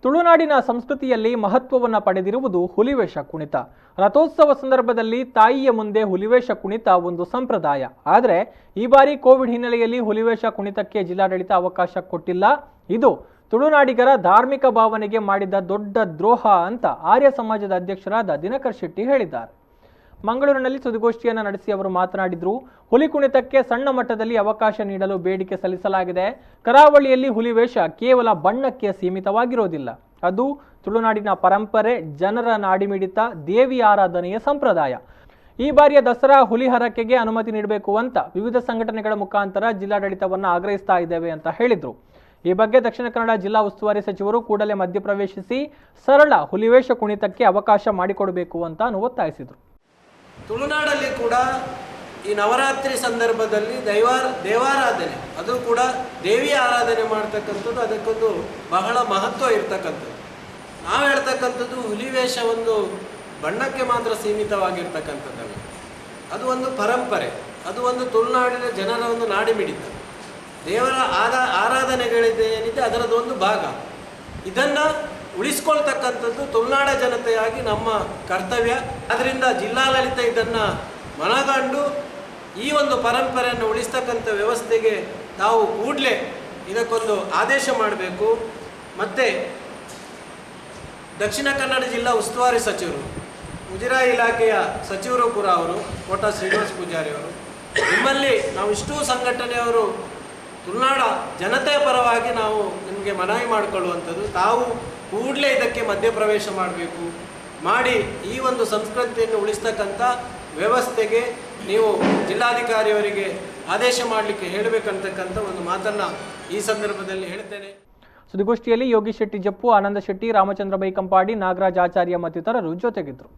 ತುಳುನಾಡಿನ ಸಂಸ್ಕೃತಿಯಲ್ಲಿ ಮಹತ್ವವನ್ನು ಪಡೆದಿರುವುದು ಹುಲಿವೇಷ ಕುಣಿತ. ರಥೋತ್ಸವ ಸಂದರ್ಭದಲ್ಲಿ ತಾಯಿಯ ಮುಂದೆ ಹುಲಿವೇಷ ಕುಣಿತ ಒಂದು ಸಂಪ್ರದಾಯ. ಆದರೆ ಈ ಬಾರಿ ಕೋವಿಡ್ ಹಿನ್ನೆಲೆಯಲ್ಲಿ ಹುಲಿವೇಷ ಕುಣಿತಕ್ಕೆ ಜಿಲ್ಲಾಡಳಿತ ಅವಕಾಶ ಕೊಟ್ಟಿಲ್ಲ. ಇದು ತುಳುನಾಡಿಗರ ಧಾರ್ಮಿಕ ಭಾವನೆಗೆ ಮಾಡಿದ ದೊಡ್ಡ ದ್ರೋಹ ಅಂತ ಆರ್ಯ ಸಮಾಜದ ಅಧ್ಯಕ್ಷರಾದ ದಿನಕರ್ ಶೆಟ್ಟಿ ಹೇಳಿದ್ದಾರೆ. ಮಂಗಳೂರಿನಲ್ಲಿ ಸುದ್ದಿಗೋಷ್ಠಿಯನ್ನು ನಡೆಸಿ ಅವರು ಮಾತನಾಡಿದರು. ಹುಲಿ ಕುಣಿತಕ್ಕೆ ಸಣ್ಣ ಮಟ್ಟದಲ್ಲಿ ಅವಕಾಶ ನೀಡಲು ಬೇಡಿಕೆ ಸಲ್ಲಿಸಲಾಗಿದೆ. ಕರಾವಳಿಯಲ್ಲಿ ಹುಲಿವೇಷ ಕೇವಲ ಬಣ್ಣಕ್ಕೆ ಸೀಮಿತವಾಗಿರೋದಿಲ್ಲ. ಅದು ತುಳುನಾಡಿನ ಪರಂಪರೆ, ಜನರ ನಾಡಿಮಿಡಿತ, ದೇವಿ ಆರಾಧನೆಯ ಸಂಪ್ರದಾಯ. ಈ ಬಾರಿಯ ದಸರಾ ಹುಲಿ ಹರಕೆಗೆ ಅನುಮತಿ ನೀಡಬೇಕು ಅಂತ ವಿವಿಧ ಸಂಘಟನೆಗಳ ಮುಖಾಂತರ ಜಿಲ್ಲಾಡಳಿತವನ್ನು ಆಗ್ರಹಿಸ್ತಾ ಇದ್ದೇವೆ ಅಂತ ಹೇಳಿದರು. ಈ ಬಗ್ಗೆ ದಕ್ಷಿಣ ಕನ್ನಡ ಜಿಲ್ಲಾ ಉಸ್ತುವಾರಿ ಸಚಿವರು ಕೂಡಲೇ ಮಧ್ಯಪ್ರವೇಶಿಸಿ ಸರಳ ಹುಲಿವೇಷ ಕುಣಿತಕ್ಕೆ ಅವಕಾಶ ಮಾಡಿಕೊಡಬೇಕು ಅಂತ ಒತ್ತಾಯಿಸಿದರು. ತುಳುನಾಡಲ್ಲಿ ಕೂಡ ಈ ನವರಾತ್ರಿ ಸಂದರ್ಭದಲ್ಲಿ ದೇವಾರಾಧನೆ, ಅದು ಕೂಡ ದೇವಿ ಆರಾಧನೆ ಮಾಡ್ತಕ್ಕಂಥದ್ದು ಅದಕ್ಕೊಂದು ಬಹಳ ಮಹತ್ವ ಇರ್ತಕ್ಕಂಥದ್ದು. ನಾವು ಹೇಳ್ತಕ್ಕಂಥದ್ದು ಹುಲಿವೇಷ ಒಂದು ಬಣ್ಣಕ್ಕೆ ಮಾತ್ರ ಸೀಮಿತವಾಗಿರ್ತಕ್ಕಂಥದ್ದಲ್ಲ. ಅದು ಒಂದು ಪರಂಪರೆ, ಅದು ಒಂದು ತುಳುನಾಡಿನ ಜನರ ಒಂದು ನಾಡಿಮಿಡಿತ. ದೇವರ ಆರಾಧನೆಗಳಿದೆ ಏನಿದೆ ಅದರದ್ದು ಒಂದು ಭಾಗ. ಇದನ್ನು ಉಳಿಸ್ಕೊಳ್ತಕ್ಕಂಥದ್ದು ತುಳುನಾಡ ಜನತೆಯಾಗಿ ನಮ್ಮ ಕರ್ತವ್ಯ. ಅದರಿಂದ ಜಿಲ್ಲಾಡಳಿತ ಇದನ್ನು ಮನಗಂಡು ಈ ಒಂದು ಪರಂಪರೆಯನ್ನು ಉಳಿಸ್ತಕ್ಕಂಥ ವ್ಯವಸ್ಥೆಗೆ ತಾವು ಕೂಡಲೇ ಇದಕ್ಕೊಂದು ಆದೇಶ ಮಾಡಬೇಕು. ಮತ್ತು ದಕ್ಷಿಣ ಕನ್ನಡ ಜಿಲ್ಲಾ ಉಸ್ತುವಾರಿ ಸಚಿವರು, ಮುಜರಾಯಿ ಇಲಾಖೆಯ ಸಚಿವರು ಕೂಡ ಅವರು ಕೋಟ ಶ್ರೀನಿವಾಸ ಪೂಜಾರಿ ಅವರು, ನಿಮ್ಮಲ್ಲಿ ನಾವು ಇಷ್ಟೂ ಸಂಘಟನೆಯವರು ತುಳುನಾಡ ಜನತೆಯ ಪರವಾಗಿ ನಾವು ನಿಮಗೆ ಮನವಿ ಮಾಡಿಕೊಳ್ಳುವಂಥದ್ದು, ತಾವು ಕೂಡಲೇ ಇದಕ್ಕೆ ಮಧ್ಯಪ್ರವೇಶ ಮಾಡಬೇಕು. ಮಾಡಿ ಈ ಒಂದು ಸಂಸ್ಕೃತಿಯನ್ನು ಉಳಿಸ್ತಕ್ಕಂಥ ವ್ಯವಸ್ಥೆಗೆ ನೀವು ಜಿಲ್ಲಾಧಿಕಾರಿಯವರಿಗೆ ಆದೇಶ ಮಾಡಲಿಕ್ಕೆ ಹೇಳಬೇಕಂತಕ್ಕಂಥ ಒಂದು ಮಾತನ್ನು ಈ ಸಂದರ್ಭದಲ್ಲಿ ಹೇಳ್ತೇನೆ. ಸುದ್ದಿಗೋಷ್ಠಿಯಲ್ಲಿ ಯೋಗೀಶ್ ಶೆಟ್ಟಿ ಜಪ್ಪು, ಆನಂದ ಶೆಟ್ಟಿ, ರಾಮಚಂದ್ರ ಬೈಕಂಪಾಡಿ, ನಾಗರಾಜ್ ಆಚಾರ್ಯ ಮತ್ತಿತರರು ಜೊತೆಗಿದ್ದರು.